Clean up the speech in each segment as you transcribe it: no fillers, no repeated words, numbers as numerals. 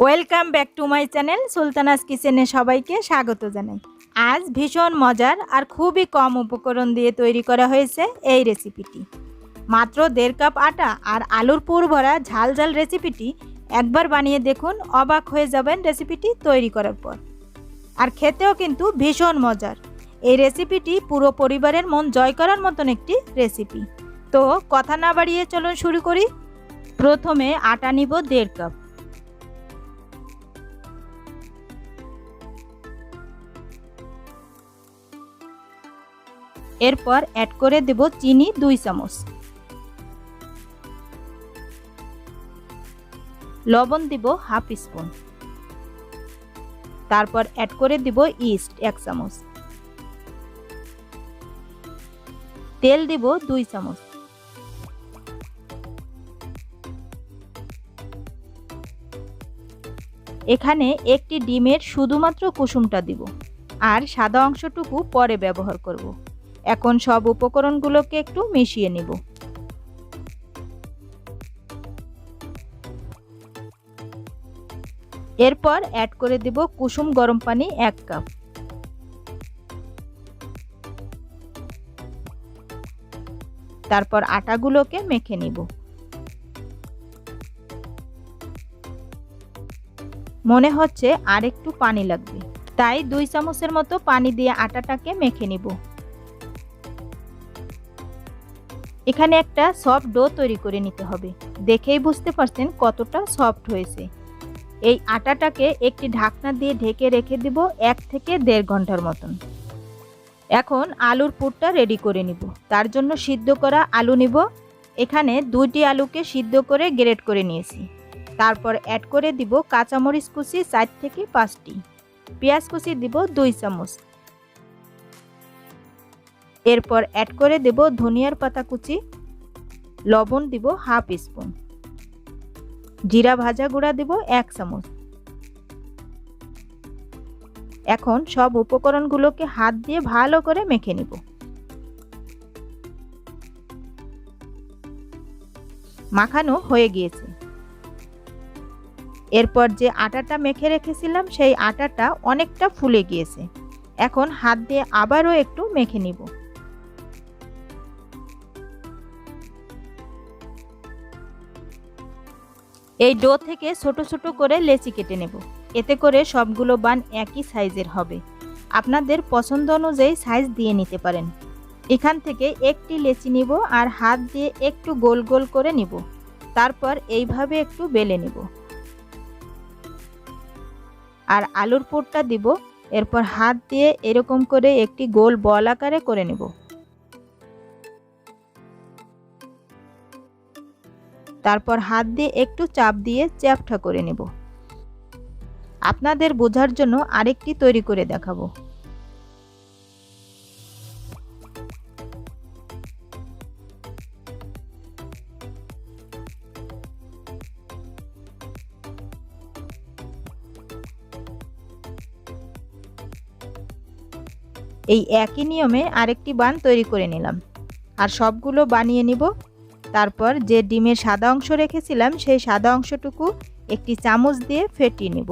Welcome back to my channel Sultana's কিচেনে সবাইকে স্বাগত জানাই। আজ ভীষণ মজার আর খুবই কম উপকরণ দিয়ে তৈরি করা হয়েছে এই রেসিপিটি। মাত্র 1.5 কাপ আটা আর আলুর পুর ভরা ঝাল ঝাল রেসিপিটি একবার বানিয়ে দেখুন, অবাক হয়ে যাবেন রেসিপিটি তৈরি করার পর। আর খেতেও কিন্তু ভীষণ মজার। এই রেসিপিটি পুরো পরিবারের মন জয় করার মতন একটি রেসিপি। তো কথা না বাড়িয়ে চলুন শুরু করি। প্রথমে আটা নিব 1.5 কাপ। এরপর অ্যাড করে দেব চিনি 2 চামচ, লবণ দিব হাফ স্পুন, তারপর অ্যাড করে দিব ইস্ট 1 চামচ, তেল দিব 2 চামচ, এখানে একটি ডিমের শুধুমাত্র কুসুমটা দিব আর সাদা অংশটুকু পরে ব্যবহার করব। এখন সব উপকরণগুলোকে একটু মিশিয়ে নিব। এরপর অ্যাড করে দেব কুসুম গরম পানি 1 কাপ, তারপর আটাগুলোকে মেখে নিব। মনে হচ্ছে আর একটু পানি লাগবে, তাই 2 চামচের মতো পানি দিয়ে আটাটাকে মেখে নিব। এখানে একটা সফট ডো তৈরি করে নিতে হবে। দেখেই বুঝতে পারছেন কতটা সফট হয়েছে। এই আটাটাকে একটি ঢাকনা দিয়ে ঢেকে রেখে দেব 1 থেকে 1.5 ঘন্টার মতন। এখন আলুর পুরটা রেডি করে নিব। তার জন্য সিদ্ধ করা আলু নিব। এখানে 2টি আলুকে সিদ্ধ করে গ্রেট করে নিয়েছি। তারপর অ্যাড করে দিব কাঁচামরিচ কুচি 4 থেকে 5টি, পেঁয়াজ কুচি দিব 2 চামচ, এরপর অ্যাড করে দেব ধনিয়ার পাতা কুচি, লবণ দিব হাফ স্পুন, জিরা ভাজা গুঁড়া দিব 1 চামচ। এখন সব উপকরণগুলোকে হাত দিয়ে ভালো করে মেখে নিব। মাখানো হয়ে গিয়েছে। এরপর যে আটাটা মেখে রেখেছিলাম সেই আটাটা অনেকটা ফুলে গিয়েছে। এখন হাত দিয়ে আবারও একটু মেখে নিব। এই ডো থেকে ছোট ছোট করে লেচি কেটে নেব। এতে করে সবগুলো বান একই সাইজের হবে। আপনাদের পছন্দ অনুযায়ী সাইজ দিয়ে নিতে পারেন। এখান থেকে একটি লেচি নিব আর হাত দিয়ে একটু গোল গোল করে নিব। তারপর এইভাবে একটু বেলে নিব আর আলুর পুরটা দিব। এরপর হাত দিয়ে এরকম করে একটি গোল বল আকারে করে নেব। তারপর হাত দিয়ে একটু চাপ দিয়ে চ্যাপ্টা করে নেব। আপনাদের বোঝার জন্য আরেকটি তৈরি করে দেখাবো। এই একই নিয়মে আরেকটি বান তৈরি করে নিলাম আর সবগুলো বানিয়ে নিব। তারপর যে ডিমের সাদা অংশ রেখেছিলাম সেই সাদা অংশটুকু একটি চামচ দিয়ে ফেটিয়ে নিব।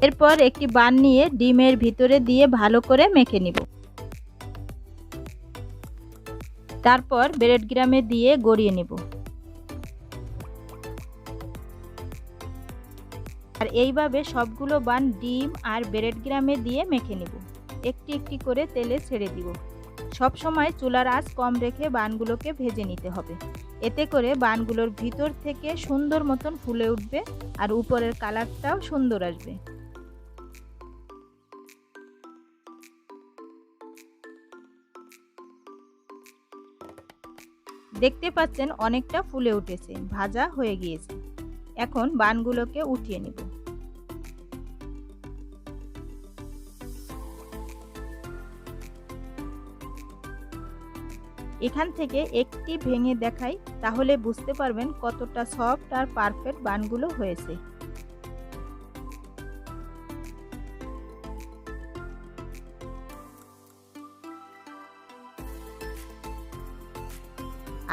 এরপর একটি বান নিয়ে ডিমের ভিতরে দিয়ে ভালো করে মেখে নিব। তারপর ব্রেড গ্রামে দিয়ে গড়িয়ে নিব। আর এইভাবে সবগুলো বান ডিম আর ব্রেড গ্রামে দিয়ে মেখে নিব। একটি একটি করে তেলে ছেড়ে দিব। সব সময় চুলার আঁচ কম রেখে বানগুলোকে ভেজে নিতে হবে। এতে করে বানগুলোর ভিতর থেকে সুন্দর মতন ফুলে উঠবে আর উপরের কালারটাও সুন্দর আসবে। দেখতে পাচ্ছেন অনেকটা ফুলে উঠেছে, ভাজা হয়ে গিয়েছে। এখন বানগুলোকে উঠিয়ে নিব। এখান থেকে একটি ভেঙে দেখাই, তাহলে বুঝতে পারবেন কতটা সফট আর পারফেক্ট বানগুলো হয়েছে।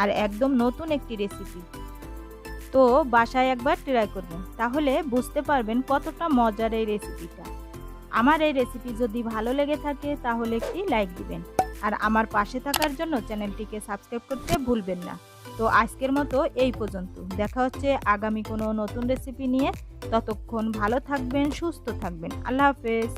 আর একদম নতুন একটি রেসিপি। তো বাসায় একবার ট্রাই করবেন, তাহলে বুঝতে পারবেন কতটা মজার এই রেসিপিটা। আমার এই রেসিপি যদি ভালো লেগে থাকে তাহলে একটি লাইক দিবেন, আর আমার পাশে থাকার জন্য চ্যানেলটিকে সাবস্ক্রাইব করতে ভুলবেন না। তো আজকের মতো এই পর্যন্ত, দেখা হচ্ছে আগামী কোনো নতুন রেসিপি নিয়ে। ততক্ষণ ভালো থাকবেন, সুস্থ থাকবেন। আল্লাহ হাফেজ।